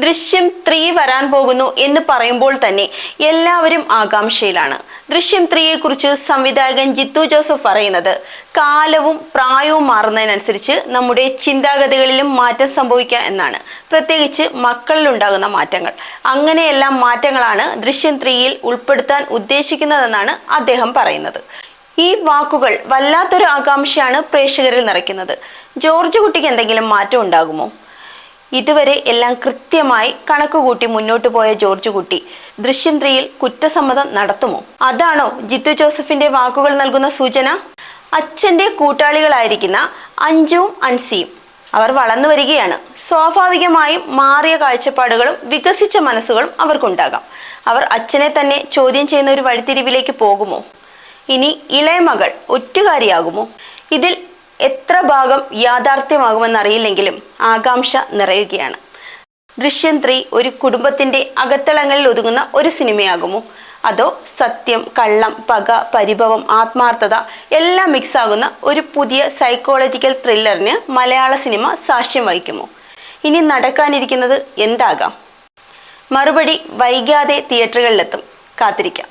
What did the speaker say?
ദൃശ്യം 3 വരാൻ പോകുന്നു എന്ന് പറയുമ്പോൾ തന്നെ എല്ലാവരും ആകാംക്ഷയിലാണ്. ദൃശ്യം 3യെ കുറിച്ച് സംവിധായകൻ ജിത്തു ജോസഫ് പറയുന്നത്, കാലവും പ്രായവും മാറുന്നതിനനുസരിച്ച് നമ്മുടെ ചിന്താഗതികളിലും മാറ്റം സംഭവിക്കുക എന്നാണ്. പ്രത്യേകിച്ച് മക്കളിലുണ്ടാകുന്ന മാറ്റങ്ങൾ. അങ്ങനെയെല്ലാം മാറ്റങ്ങളാണ് ദൃശ്യം 3യിൽ ഉൾപ്പെടുത്താൻ ഉദ്ദേശിക്കുന്നതെന്നാണ് അദ്ദേഹം പറയുന്നത്. ഈ വാക്കുകൾ വല്ലാത്തൊരു ആകാംക്ഷയാണ് പ്രേക്ഷകരിൽ നിറയ്ക്കുന്നത്. ജോർജ് കുട്ടിക്ക് എന്തെങ്കിലും മാറ്റം ഉണ്ടാകുമോ? ഇതുവരെ എല്ലാം കൃത്യമായി കണക്കുകൂട്ടി മുന്നോട്ട് പോയ ജോർജ് കുട്ടി ദൃശ്യം 3യിൽ കുറ്റസമ്മതം നടത്തുമോ? അതാണോ ജിത്തു ജോസഫിന്റെ വാക്കുകൾ നൽകുന്ന സൂചന? അച്ഛന്റെ കൂട്ടാളികളായിരിക്കുന്ന അഞ്ജുവും അൻസിയും അവർ വളർന്നു വരികയാണ്. സ്വാഭാവികമായും മാറിയ കാഴ്ചപ്പാടുകളും വികസിച്ച മനസ്സുകളും അവർക്കുണ്ടാകാം. അവർ അച്ഛനെ തന്നെ ചോദ്യം ചെയ്യുന്ന ഒരു വഴിത്തിരിവിലേക്ക് പോകുമോ? ഇനി ഇളയ മകൾ ഒറ്റുകാരിയാകുമോ? ഇതിൽ എത്ര ഭാഗം യാഥാർത്ഥ്യമാകുമെന്നറിയില്ലെങ്കിലും ആകാംക്ഷ നിറയുകയാണ്. ദൃശ്യം 3 ഒരു കുടുംബത്തിന്റെ അകത്തളങ്ങളിൽ ഒതുങ്ങുന്ന ഒരു സിനിമയാകുമോ? അതോ സത്യം, കള്ളം, പക, പരിഭവം, ആത്മാർത്ഥത എല്ലാം മിക്സ് ആകുന്ന ഒരു പുതിയ സൈക്കോളജിക്കൽ ത്രില്ലറിന് മലയാള സിനിമ സാക്ഷ്യം വഹിക്കുമോ? ഇനി നടക്കാനിരിക്കുന്നത് എന്താകാം? മറുപടി വൈകാതെ തിയേറ്ററുകളിലെത്തും. കാത്തിരിക്കാം.